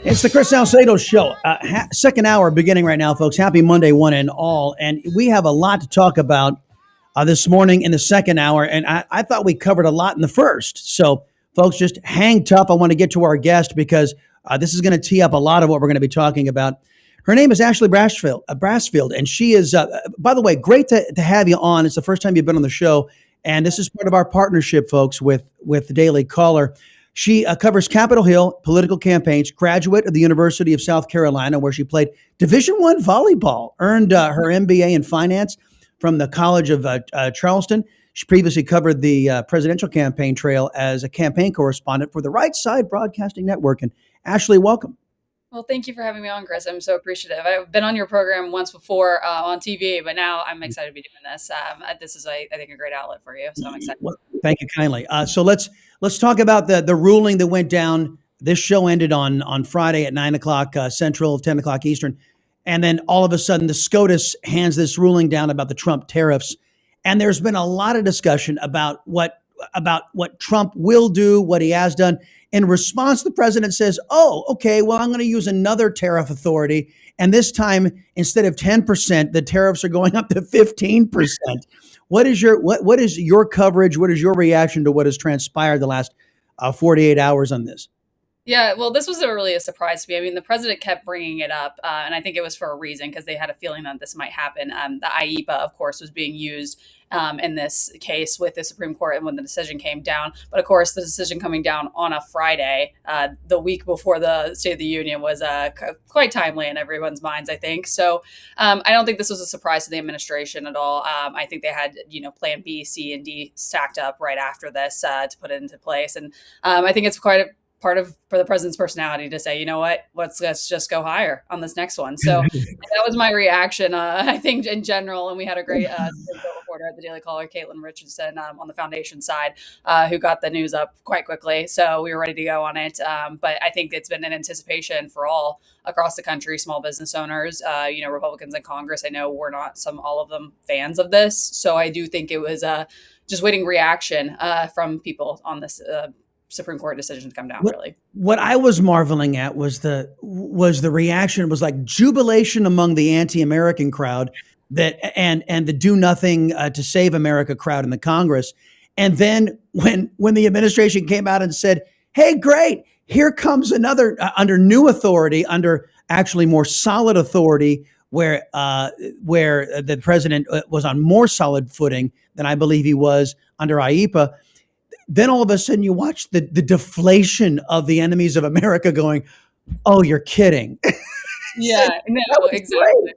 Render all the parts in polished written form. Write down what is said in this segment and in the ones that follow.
It's the Chris Salcedo Show. Second hour beginning right now, folks. Happy Monday, one and all. And we have a lot to talk about this morning in the second hour. And I thought we covered a lot in the first. So, folks, just hang tough. I want to get to our guest because this is going to tee up a lot of what we're going to be talking about. Her name is Ashley Brasfield, and she is, by the way, great to have you on. It's the first time you've been on the show. And this is part of our partnership, folks, with the Daily Caller. She covers Capitol Hill political campaigns, graduate of the University of South Carolina, where she played Division I volleyball, earned her MBA in finance from the College of Charleston. She previously covered the presidential campaign trail as a campaign correspondent for the Right Side Broadcasting Network. And Ashley, welcome. Well, thank you for having me on, Chris. I'm so appreciative. I've been on your program once before on TV, but now I'm excited to be doing this. This is, I think, a great outlet for you, so I'm excited. Well, thank you kindly. So let's talk about the ruling that went down. This show ended on Friday at 9 o'clock Central, 10 o'clock Eastern. And then all of a sudden, the SCOTUS hands this ruling down about the Trump tariffs. And there's been a lot of discussion about what Trump will do, what he has done. In response, the president says, oh, okay, well, I'm going to use another tariff authority. And this time, instead of 10%, the tariffs are going up to 15%. What is your coverage? What is your reaction to what has transpired the last 48 hours on this? Yeah, well, this was really a surprise to me. I mean, the president kept bringing it up, and I think it was for a reason because they had a feeling that this might happen. The IEPA, of course, was being used in this case with the Supreme Court and when the decision came down. But of course, the decision coming down on a Friday, the week before the State of the Union, was quite timely in everyone's minds, I think. So I don't think this was a surprise to the administration at all. I think they had, plan B, C, and D stacked up right after this to put it into place. And I think it's quite a part of for the president's personality to say, you know what, let's just go higher on this next one. So that was my reaction, I think, in general. And we had a great reporter at the Daily Caller, Caitlin Richardson, on the foundation side, who got the news up quite quickly. So we were ready to go on it. But I think it's been an anticipation for all across the country, small business owners, Republicans in Congress. I know we're not all of them fans of this. So I do think it was just waiting reaction from people on this Supreme Court decision to come down. What I was marveling at was the reaction. It was like jubilation among the anti-American crowd and the do nothing to save America crowd in the Congress. And then when the administration came out and said, hey, great, here comes another under new authority, under actually more solid authority, where the president was on more solid footing than I believe he was under IEPA. Then all of a sudden you watch the deflation of the enemies of America going, oh, you're kidding. Yeah, no, exactly. Great.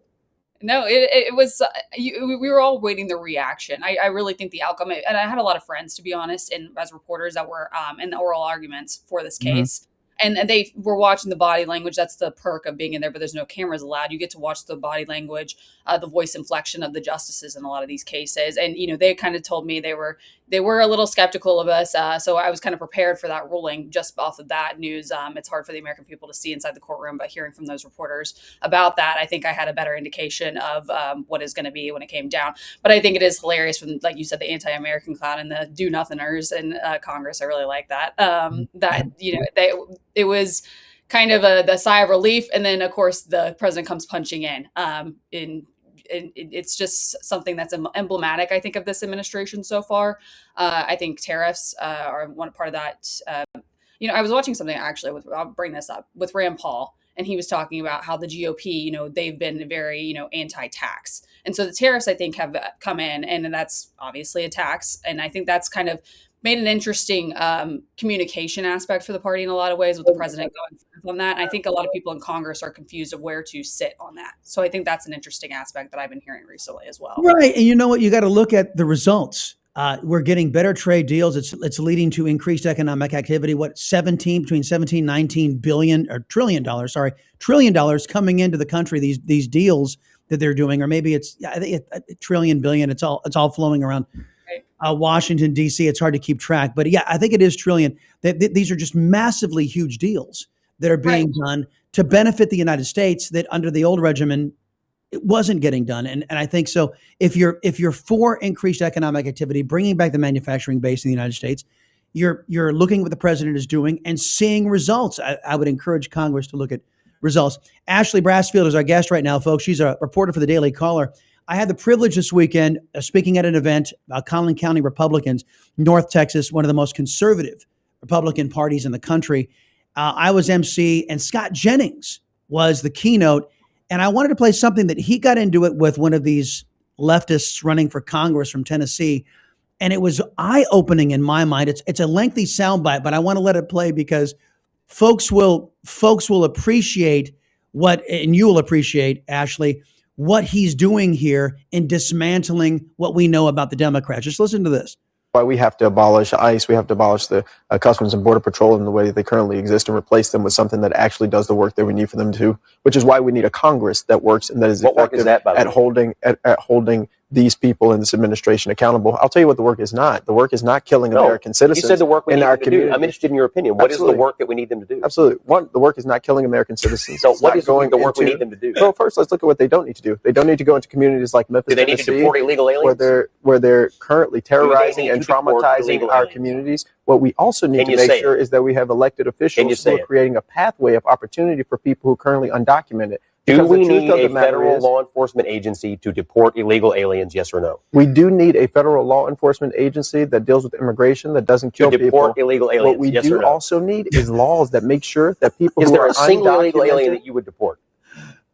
No, it was, we were all waiting the reaction. I really think the outcome, and I had a lot of friends, to be honest, and as reporters that were in the oral arguments for this case. And they were watching the body language. That's the perk of being in there, but there's no cameras allowed. You get to watch the body language, the voice inflection of the justices in a lot of these cases. And, they kind of told me they were a little skeptical of us. So I was kind of prepared for that ruling just off of that news. It's hard for the American people to see inside the courtroom, but hearing from those reporters about that, I think I had a better indication of what is going to be when it came down. But I think it is hilarious from, like you said, the anti-American cloud and the do-nothingers in Congress. I really like that. It was kind of the sigh of relief. And then, of course, the president comes punching in. It's just something that's emblematic, I think, of this administration so far. I think tariffs are one part of that. I was watching something, actually, I'll bring this up, with Rand Paul. And he was talking about how the GOP, they've been very, anti-tax. And so the tariffs, I think, have come in, and that's obviously a tax. And I think that's kind of made an interesting communication aspect for the party in a lot of ways, with the president going forth on that. And I think a lot of people in Congress are confused of where to sit on that. So I think that's an interesting aspect that I've been hearing recently as well. Right. And you know what? You got to look at the results. We're getting better trade deals. It's leading to increased economic activity. Between 17, 19 billion or $1 trillion coming into the country. These deals that they're doing, or maybe it's a trillion, billion. It's all flowing around Washington, D.C. It's hard to keep track, but yeah, I think it is trillion. These are just massively huge deals that are being done to benefit the United States that under the old regimen, it wasn't getting done. And I think so. If you're for increased economic activity, bringing back the manufacturing base in the United States, you're looking at what the president is doing and seeing results. I would encourage Congress to look at results. Ashley Brasfield is our guest right now, folks. She's a reporter for the Daily Caller. I had the privilege this weekend of speaking at an event about Collin County Republicans, North Texas, one of the most conservative Republican parties in the country. I was MC, and Scott Jennings was the keynote. And I wanted to play something that he got into it with one of these leftists running for Congress from Tennessee. And it was eye-opening in my mind. It's a lengthy soundbite, but I want to let it play because folks will appreciate what, and you will appreciate, Ashley, what he's doing here in dismantling what we know about the Democrats. Just listen to this. Why we have to abolish ICE, we have to abolish the Customs and Border Patrol in the way that they currently exist and replace them with something that actually does the work that we need for them to, which is why we need a Congress that works and that is effective at holding these people in this administration accountable. I'll tell you what the work is not. The work is not killing American citizens. You said the work we in need our them to community. do. I'm interested in your opinion. What is the work that we need them to do? Absolutely. One, the work is not killing American citizens. So what is the work we need them to do? Well, first, let's look at what they don't need to do. They don't need to go into communities like Memphis, Do they need to deport illegal aliens? where they're currently terrorizing need and to deport traumatizing illegal our aliens? communities. What we also need Can to you make say sure it? is that we have elected officials who are creating a pathway of opportunity for people who are currently undocumented. Do Because we the truth need of the a matter federal is, law enforcement agency to deport illegal aliens, yes or no? we do need a federal law enforcement agency that deals with immigration, that doesn't kill To deport people. illegal What aliens, we yes do or no? also need is laws that make sure that people Is who there are a single illegal alien undocumented, that you would deport?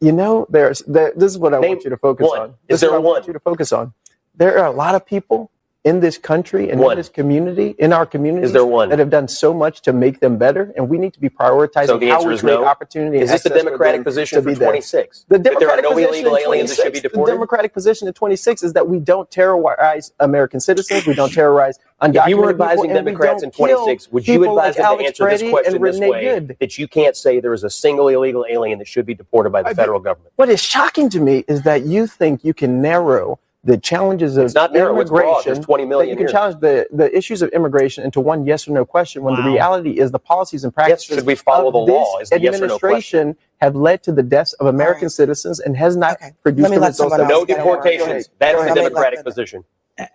you know, this is what I Name want you to focus one. on. Is This there what I one? want you to focus on. There are a lot of people in this country and One. in this community, in our communities, Is there one? that have done so much to make them better, and we need to be prioritizing So the how answer we is create no? opportunity. Is and this the access for Democratic them position to for be there. 26? The That there are Democratic no position illegal in aliens that should be 26 the deported? Democratic position at 26 is that we don't terrorize American citizens. We don't terrorize undocumented If you were people, advising and we Democrats don't in 26, kill would you people advise like them to Alex answer this Preddy question and this Renee way, Good? that you can't say there is a single illegal alien that should be deported by the federal government? What is shocking to me is that you think you can narrow the challenges of It's not narrow, it's broad. immigration, There's 20 million that you can here. challenge the issues of immigration into one yes or no question, when the Wow. reality is the policies and practices should we follow of the law this is the yes or no administration have led to the deaths of American citizens and has not produced Let me the let results someone that else No get in there. deportations. That's the Let me let Democratic them- position.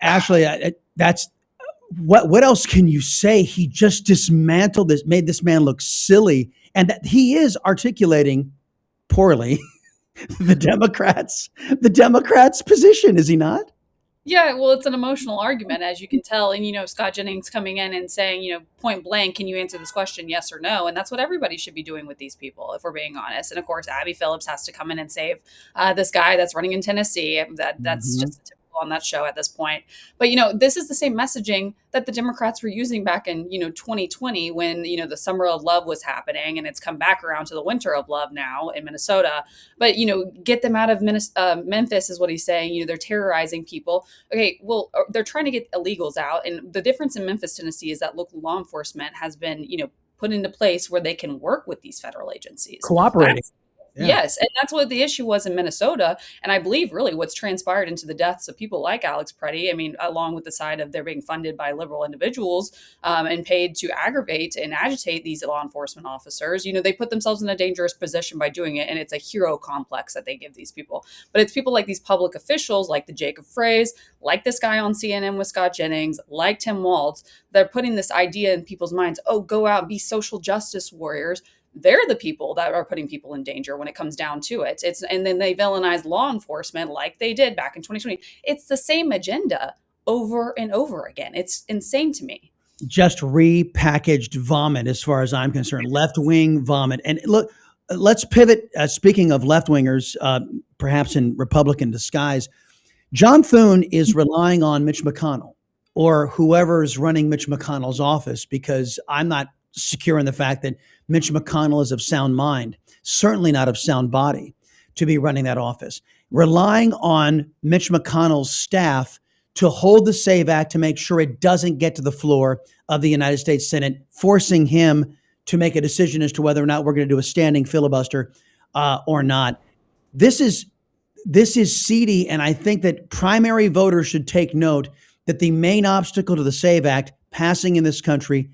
Ashley, that's what else can you say? He just dismantled this, made this man look silly, and that he is articulating poorly the Democrats' position, is he not? Yeah, well, it's an emotional argument, as you can tell. And, Scott Jennings coming in and saying, point blank, can you answer this question, yes or no? And that's what everybody should be doing with these people, if we're being honest. And of course, Abby Phillips has to come in and save this guy that's running in Tennessee. That's just typical on that show at this point. But, this is the same messaging that the Democrats were using back in, 2020 when, the summer of love was happening, and it's come back around to the winter of love now in Minnesota. But, get them out of Memphis is what he's saying. They're terrorizing people. Okay, well, they're trying to get illegals out. And the difference in Memphis, Tennessee is that local law enforcement has been, put into place where they can work with these federal agencies. Cooperating. Yeah. Yes, and that's what the issue was in Minnesota. And I believe really what's transpired into the deaths of people like Alex Preddy, along with the side of they're being funded by liberal individuals and paid to aggravate and agitate these law enforcement officers, they put themselves in a dangerous position by doing it. And it's a hero complex that they give these people. But it's people like these public officials, like the Jacob Frays, like this guy on CNN with Scott Jennings, like Tim Walz, they're putting this idea in people's minds, oh, go out, be social justice warriors. They're the people that are putting people in danger when it comes down to it. And then they villainize law enforcement like they did back in 2020. It's the same agenda over and over again. It's insane to me. Just repackaged vomit, as far as I'm concerned. Left-wing vomit. And look, let's pivot. Speaking of left-wingers, perhaps in Republican disguise, John Thune is relying on Mitch McConnell or whoever's running Mitch McConnell's office, because I'm not secure in the fact that Mitch McConnell is of sound mind, certainly not of sound body, to be running that office. Relying on Mitch McConnell's staff to hold the SAVE Act to make sure it doesn't get to the floor of the United States Senate, forcing him to make a decision as to whether or not we're going to do a standing filibuster or not. This is seedy, and I think that primary voters should take note that the main obstacle to the SAVE Act passing in this country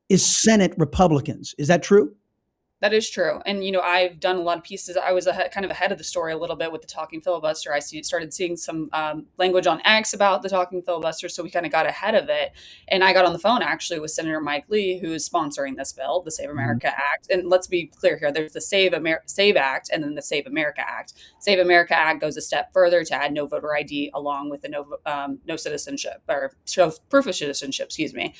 is Senate Republicans. Is that true? That is true. And, I've done a lot of pieces. I was kind of ahead of the story a little bit with the talking filibuster. Started seeing some language on X about the talking filibuster. So we kind of got ahead of it. And I got on the phone actually with Senator Mike Lee, who is sponsoring this bill, the Save America Act. And let's be clear here. There's the Save Act and then the Save America Act. Save America Act goes a step further to add no voter ID along with the no citizenship or proof of citizenship, excuse me.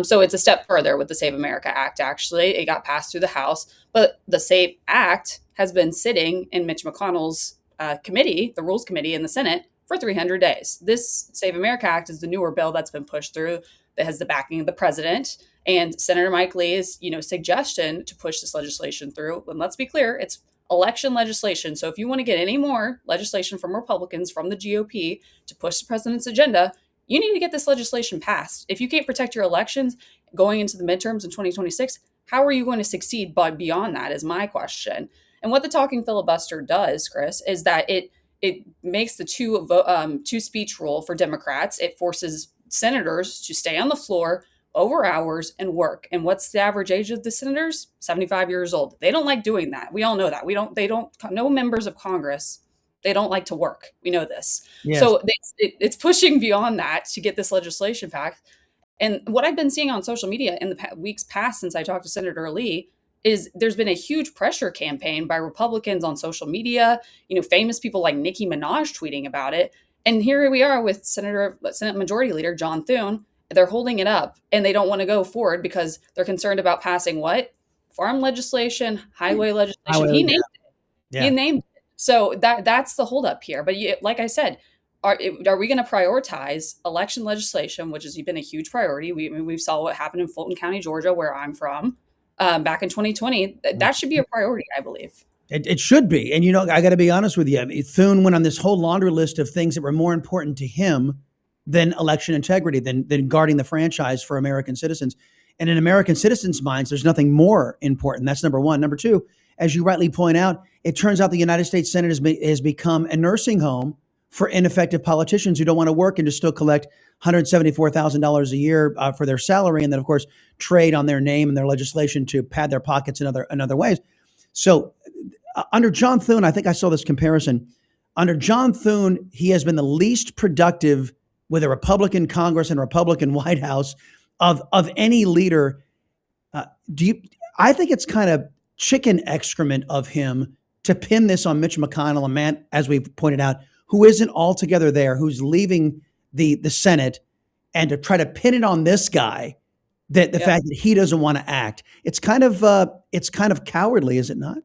So it's a step further with the Save America Act, actually. It got passed through the House. But the SAVE Act has been sitting in Mitch McConnell's committee, the Rules Committee in the Senate, for 300 days. This Save America Act is the newer bill that's been pushed through that has the backing of the president. And Senator Mike Lee's, suggestion to push this legislation through. And let's be clear, it's election legislation. So if you want to get any more legislation from Republicans, from the GOP to push the president's agenda, you need to get this legislation passed. If you can't protect your elections going into the midterms in 2026, how are you going to succeed beyond that is my question. And what the talking filibuster does, Chris, is that it makes the two speech rule for Democrats. It forces senators to stay on the floor over hours and work. And what's the average age of the senators? 75 years old. They don't like doing that. We all know that. No members of Congress, they don't like to work. We know this. Yes. So it's pushing beyond that to get this legislation passed. And what I've been seeing on social media in the weeks past since I talked to Senator Lee is there's been a huge pressure campaign by Republicans on social media, famous people like Nicki Minaj tweeting about it. And here we are with Senate Majority Leader John Thune. They're holding it up and they don't want to go forward because they're concerned about passing what? Farm legislation, highway legislation. He named it. Yeah. He named it. So that's the holdup here. But like I said, are we going to prioritize election legislation, which has been a huge priority? We saw what happened in Fulton County, Georgia, where I'm from, back in 2020. That should be a priority, I believe. It should be. And, I got to be honest with you. I mean, Thune went on this whole laundry list of things that were more important to him than election integrity, than guarding the franchise for American citizens. And in American citizens' minds, there's nothing more important. That's number one. Number two, as you rightly point out, it turns out the United States Senate has become a nursing home for ineffective politicians who don't want to work and to still collect $174,000 a year for their salary, and then, of course, trade on their name and their legislation to pad their pockets in other ways. So under John Thune, I think I saw this comparison. Under John Thune, he has been the least productive with a Republican Congress and a Republican White House of any leader. I think it's kind of chicken excrement of him to pin this on Mitch McConnell, a man, as we've pointed out, who isn't altogether there, who's leaving the Senate, and to try to pin it on this guy, that the fact that he doesn't want to act. It's kind of cowardly, is it not?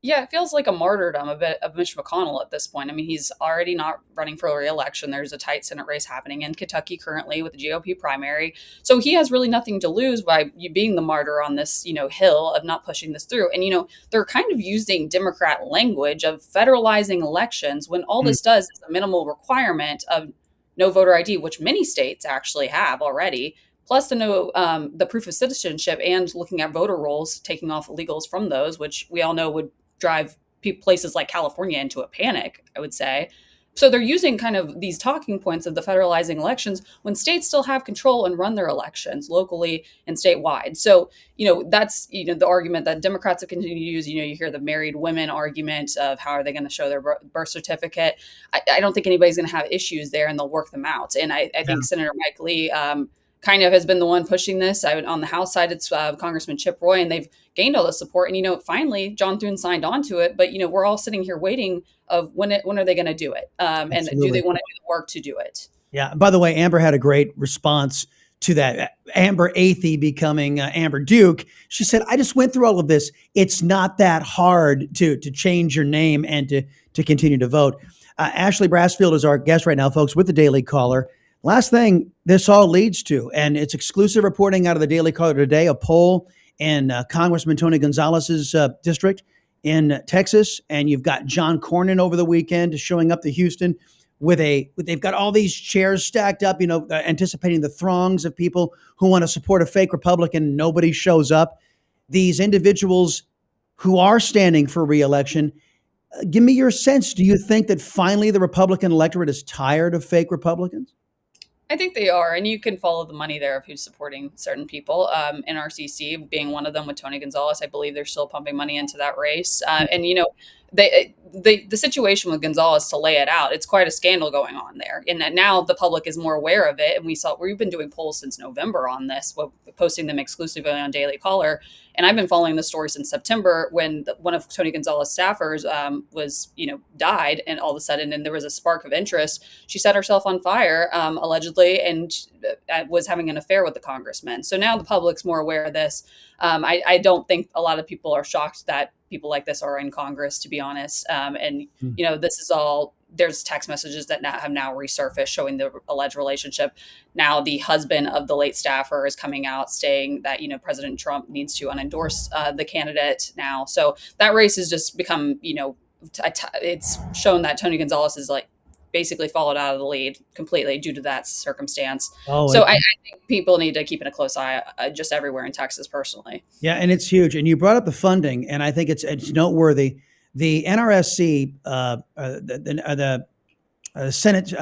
Yeah, it feels like a martyrdom a bit of Mitch McConnell at this point. I mean, he's already not running for re-election. There's a tight Senate race happening in Kentucky currently with the GOP primary. So he has really nothing to lose by you being the martyr on this, hill of not pushing this through. And, they're kind of using Democrat language of federalizing elections when all this does is a minimal requirement of no voter ID, which many states actually have already, plus the proof of citizenship and looking at voter rolls, taking off illegals from those, which we all know would drive places like California into a panic, I would say. So they're using kind of these talking points of the federalizing elections when states still have control and run their elections locally and statewide. So, that's, the argument that Democrats have continued to use. You hear the married women argument of how are they going to show their birth certificate. I don't think anybody's going to have issues there, and they'll work them out. And I think Senator Mike Lee kind of has been the one pushing this. On the House side, it's Congressman Chip Roy, and they've gained all the support. And, finally, John Thune signed on to it. But, we're all sitting here waiting of when are they going to do it? And do they want to do the work to do it? Yeah. By the way, Amber had a great response to that. Amber Athey becoming Amber Duke. She said, I just went through all of this. It's not that hard to change your name and to continue to vote. Ashley Brasfield is our guest right now, folks, with the Daily Caller. Last thing this all leads to, and it's exclusive reporting out of the Daily Caller today, a poll in Congressman Tony Gonzalez's district in Texas. And you've got John Cornyn over the weekend showing up to Houston they've got all these chairs stacked up, anticipating the throngs of people who want to support a fake Republican. Nobody shows up. These individuals who are standing for re-election, give me your sense. Do you think that finally the Republican electorate is tired of fake Republicans? I think they are, and you can follow the money there of who's supporting certain people. NRCC being one of them with Tony Gonzalez, I believe they're still pumping money into that race. And the situation with Gonzalez, to lay it out, it's quite a scandal going on there, and that now the public is more aware of it. And we've been doing polls since November on this, posting them exclusively on Daily Caller. And I've been following the story since September when one of Tony Gonzalez staffers was, died, and all of a sudden, and there was a spark of interest. She set herself on fire, allegedly, and was having an affair with the congressman. So now the public's more aware of this. I don't think a lot of people are shocked that people like this are in Congress, to be honest. This is all. There's text messages that have now resurfaced showing the alleged relationship. Now the husband of the late staffer is coming out saying that, President Trump needs to unendorse the candidate now. So that race has just become, it's shown that Tony Gonzalez is basically followed out of the lead completely due to that circumstance. I think people need to keep a close eye just everywhere in Texas personally. Yeah, and it's huge. And you brought up the funding, and I think it's noteworthy. The NRSC, the Senate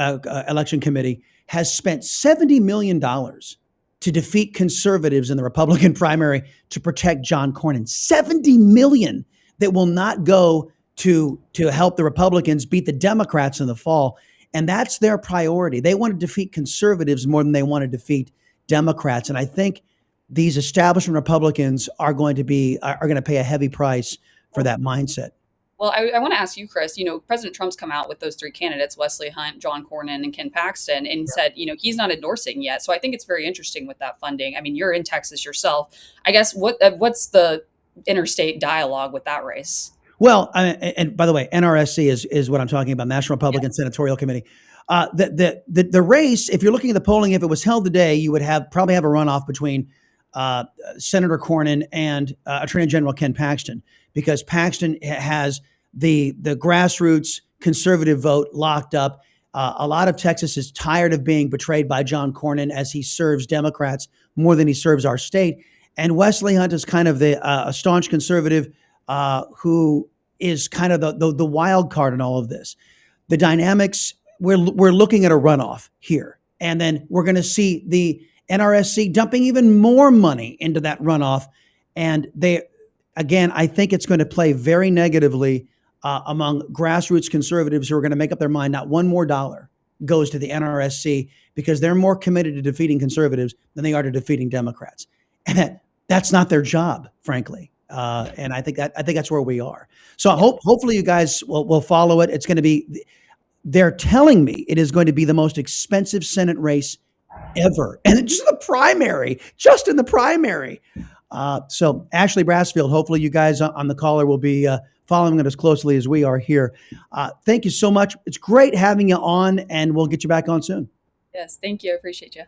Election Committee, has spent $70 million to defeat conservatives in the Republican primary to protect John Cornyn. $70 million that will not go to help the Republicans beat the Democrats in the fall. And that's their priority. They want to defeat conservatives more than they want to defeat Democrats. And I think these establishment Republicans are going to pay a heavy price for that mindset. Well, I want to ask you, Chris, President Trump's come out with those three candidates, Wesley Hunt, John Cornyn, and Ken Paxton, and said, he's not endorsing yet. So I think it's very interesting with that funding. I mean, you're in Texas yourself. I guess what's the interstate dialogue with that race? Well, and by the way, NRSC is what I'm talking about, National Republican Senatorial Committee. The race, if you're looking at the polling, if it was held today, you would probably have a runoff between Senator Cornyn and Attorney General Ken Paxton, because Paxton has the grassroots conservative vote locked up. A lot of Texas is tired of being betrayed by John Cornyn as he serves Democrats more than he serves our state. And Wesley Hunt is kind of a staunch conservative who is kind of the wild card in all of this. The dynamics, we're looking at a runoff here. And then we're going to see the NRSC dumping even more money into that runoff. And I think it's going to play very negatively among grassroots conservatives who are going to make up their mind not one more dollar goes to the NRSC, because they're more committed to defeating conservatives than they are to defeating Democrats. And that's not their job, frankly. And I think that's where we are. So hopefully you guys will follow it. It's going to be, they're telling me it is going to be the most expensive Senate race ever. And just in the primary. So Ashley Brasfield, hopefully you guys on the caller will be following it as closely as we are here. Thank you so much. It's great having you on, and we'll get you back on soon. Yes, thank you. I appreciate you.